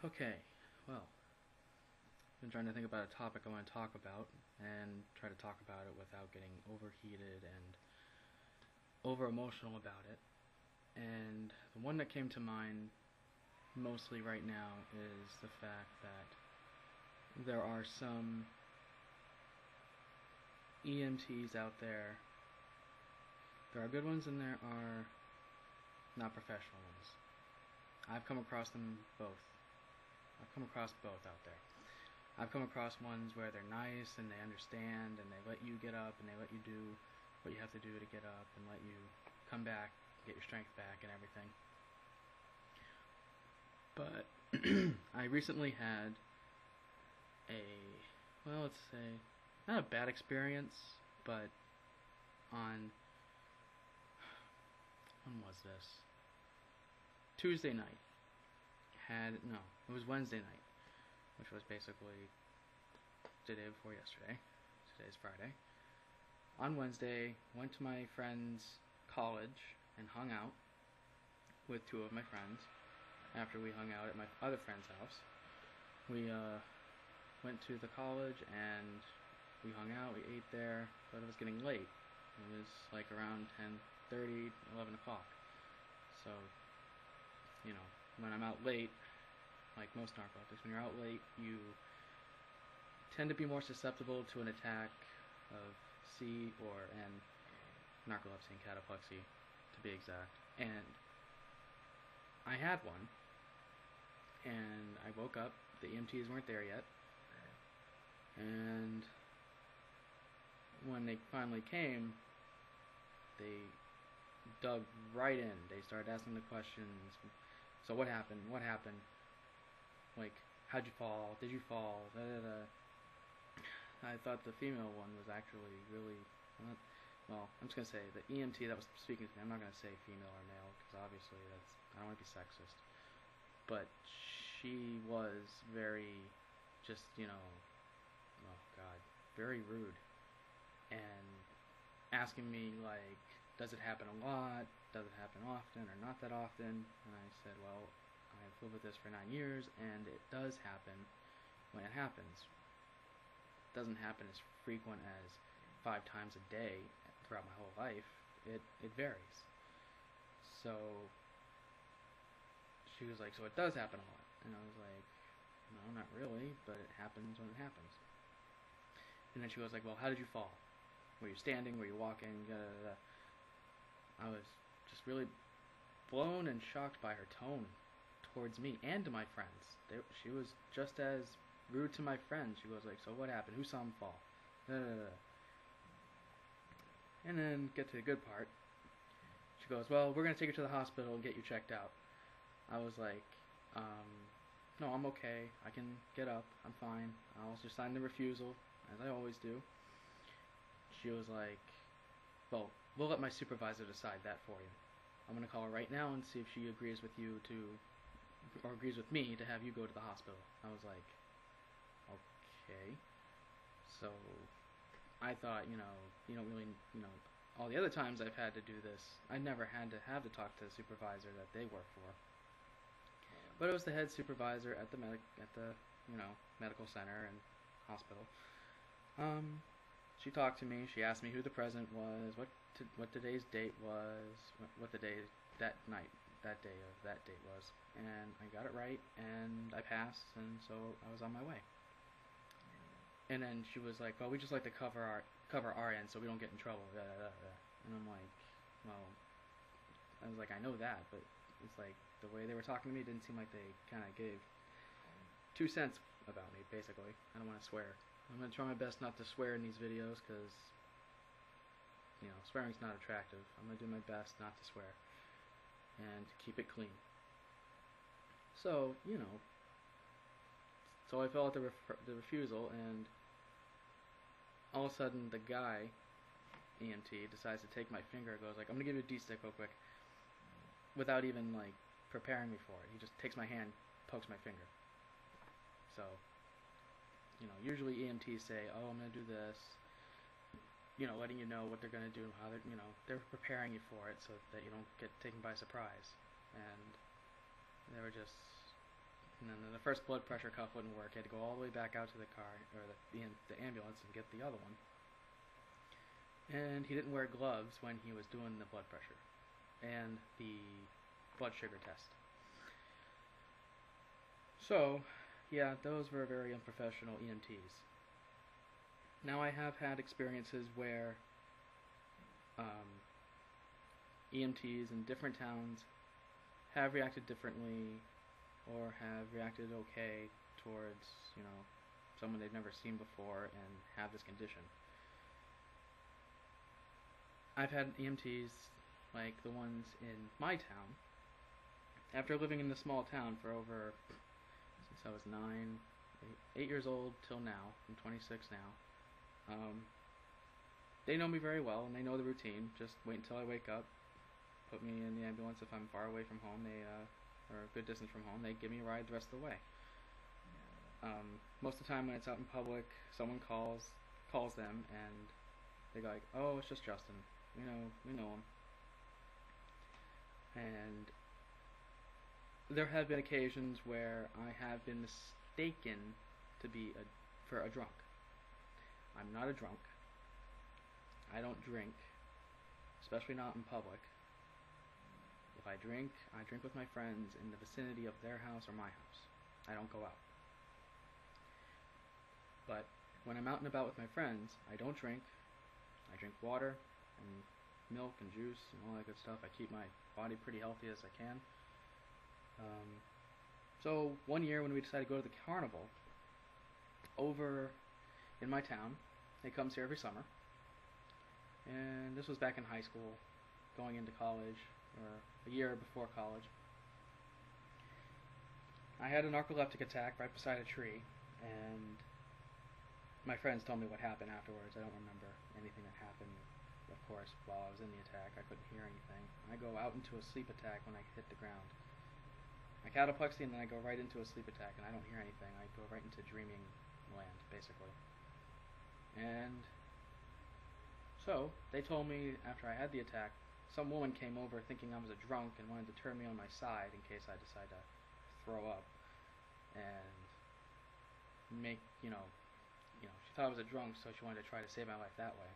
Okay, well, I've been trying to think about a topic I want to talk about and try to talk about it without getting overheated and over emotional about it. And the one that came to mind mostly right now is the fact that there are some EMTs out there. There are good ones and there are not professional ones. I've come across them both. I've come across both out there. I've come across ones where they're nice and they understand and they let you get up and they let you do what you have to do to get up and let you come back, get your strength back and everything. But I recently had let's say, not a bad experience, but when was this? Tuesday night. It was Wednesday night, which was basically the day before yesterday. Today's Friday. On Wednesday, went to my friend's college and hung out with two of my friends. After we hung out at my other friend's house, we went to the college and we hung out, we ate there, but it was getting late. It was like around 10:30, 11 o'clock. So, when I'm out late, like most narcoleptics, when you're out late, you tend to be more susceptible to an attack of C or N, narcolepsy and cataplexy, to be exact. And I had one, and I woke up, the EMTs weren't there yet, and when they finally came, they dug right in. They started asking the questions. So what happened? What happened? Like, how'd you fall? Did you fall? Da, da, da. I thought the female one was actually really... I'm just going to say the EMT that was speaking to me, I'm not going to say female or male, because obviously I don't want to be sexist. But she was very, very rude. And asking me, like, does it happen a lot? Does it happen often or not that often? And I said, well, I've lived with this for 9 years, and it does happen when it happens. It doesn't happen as frequent as 5 times a day throughout my whole life. It varies. So she was like, so it does happen a lot. And I was like, no, not really, but it happens when it happens. And then she was like, well, how did you fall? Were you standing? Were you walking? Da, da, da. I was just really blown and shocked by her tone towards me and to my friends. She was just as rude to my friends. She was like, so what happened? Who saw him fall? Da, da, da. And then get to the good part. She goes, well, we're going to take you to the hospital and get you checked out. I was like, no, I'm okay. I can get up. I'm fine. I'll just sign the refusal, as I always do. She was like, well, we'll let my supervisor decide that for you. I'm going to call her right now and see if she agrees with you or agrees with me to have you go to the hospital. I was like, okay. So I thought, you don't really, all the other times I've had to do this, I never had to have to talk to the supervisor that they work for. But it was the head supervisor at the medical center and hospital. She talked to me. She asked me who the president was, what today's date was, what the day that day of that date was, and I got it right, and I passed, and so I was on my way. And then she was like, "Well, we just like to cover our end so we don't get in trouble." Blah, blah, blah. And I'm like, "Well," I was like, "I know that, but it's like the way they were talking to me didn't seem like they kind of gave 2 cents about me. Basically, I don't want to swear. I'm gonna try my best not to swear in these videos because swearing's not attractive. I'm gonna do my best not to swear and to keep it clean." So so I fill out the refusal, and all of a sudden the guy, EMT, decides to take my finger, goes like, I'm going to give you a D-stick real quick, without even like preparing me for it. He just takes my hand, pokes my finger. So, usually EMTs say, oh, I'm going to do this, letting you know what they're going to do, how they're preparing you for it so that you don't get taken by surprise. And they were just And then the first blood pressure cuff wouldn't work. He had to go all the way back out to the car, or the ambulance, and get the other one. And he didn't wear gloves when he was doing the blood pressure and the blood sugar test. So, yeah, those were very unprofessional EMTs. Now I have had experiences where EMTs in different towns have reacted differently or have reacted okay towards, someone they've never seen before and have this condition. I've had EMTs like the ones in my town. After living in the small town for over, since I was 8 years old till now, I'm 26 now, they know me very well and they know the routine. Just wait until I wake up, put me in the ambulance if I'm far away from home, or a good distance from home, they give me a ride the rest of the way. Most of the time when it's out in public, someone calls them and they go like, "Oh, it's just Justin. We know him." And there have been occasions where I have been mistaken for a drunk. I'm not a drunk. I don't drink, especially not in public. If I drink with my friends in the vicinity of their house or my house. I don't go out. But when I'm out and about with my friends, I don't drink. I drink water and milk and juice and all that good stuff. I keep my body pretty healthy as I can. So one year when we decided to go to the carnival over in my town, it comes here every summer, and this was back in high school, going into college, or a year before college. I had a narcoleptic attack right beside a tree, and my friends told me what happened afterwards. I don't remember anything that happened, of course, while I was in the attack. I couldn't hear anything. I go out into a sleep attack when I hit the ground. I cataplexy, and then I go right into a sleep attack, and I don't hear anything. I go right into dreaming land, basically. And so, they told me after I had the attack, some woman came over thinking I was a drunk and wanted to turn me on my side in case I decide to throw up. And make, she thought I was a drunk, so she wanted to try to save my life that way.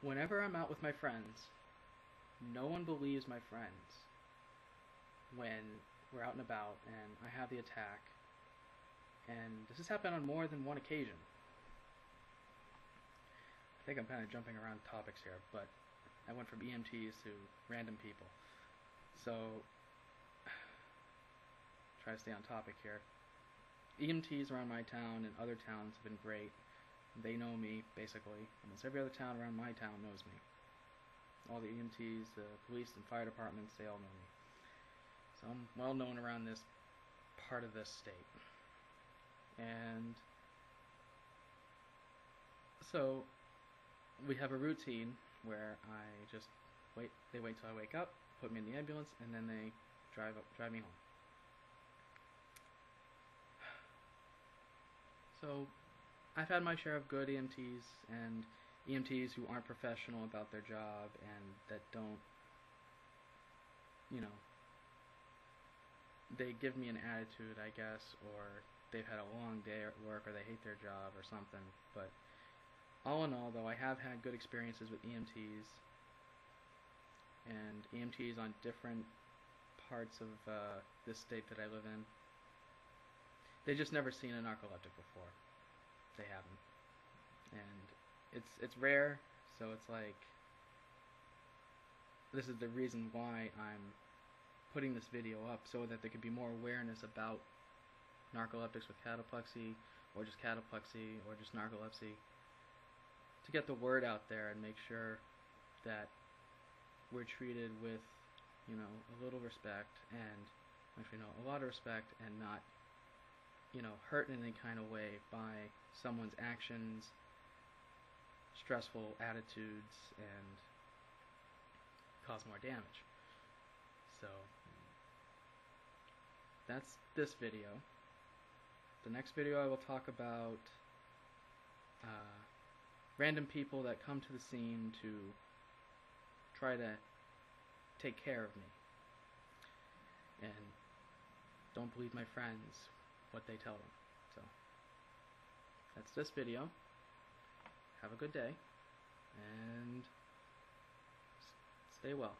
Whenever I'm out with my friends, no one believes my friends when we're out and about and I have the attack. And this has happened on more than one occasion. I think I'm kind of jumping around topics here, but I went from EMTs to random people. So, try to stay on topic here. EMTs around my town and other towns have been great. They know me, basically. Almost every other town around my town knows me. All the EMTs, the police and fire departments, they all know me. So I'm well known around this part of this state. And so we have a routine where I just wait. They wait till I wake up, put me in the ambulance, and then they drive me home. So I've had my share of good EMTs and EMTs who aren't professional about their job and that don't, they give me an attitude, I guess, or they've had a long day at work, or they hate their job or something. But all in all, though, I have had good experiences with EMTs and EMTs on different parts of this state that I live in. They just never seen a narcoleptic before. They haven't, and it's rare. So it's like, this is the reason why I'm putting this video up, so that there could be more awareness about narcoleptics with cataplexy, or just cataplexy, or just narcolepsy, to get the word out there and make sure that we're treated with, a little respect, and actually no, a lot of respect, and not, hurt in any kind of way by someone's actions, stressful attitudes, and cause more damage. So that's this video. The next video I will talk about random people that come to the scene to try to take care of me. And don't believe my friends, what they tell them. So, that's this video. Have a good day, and stay well.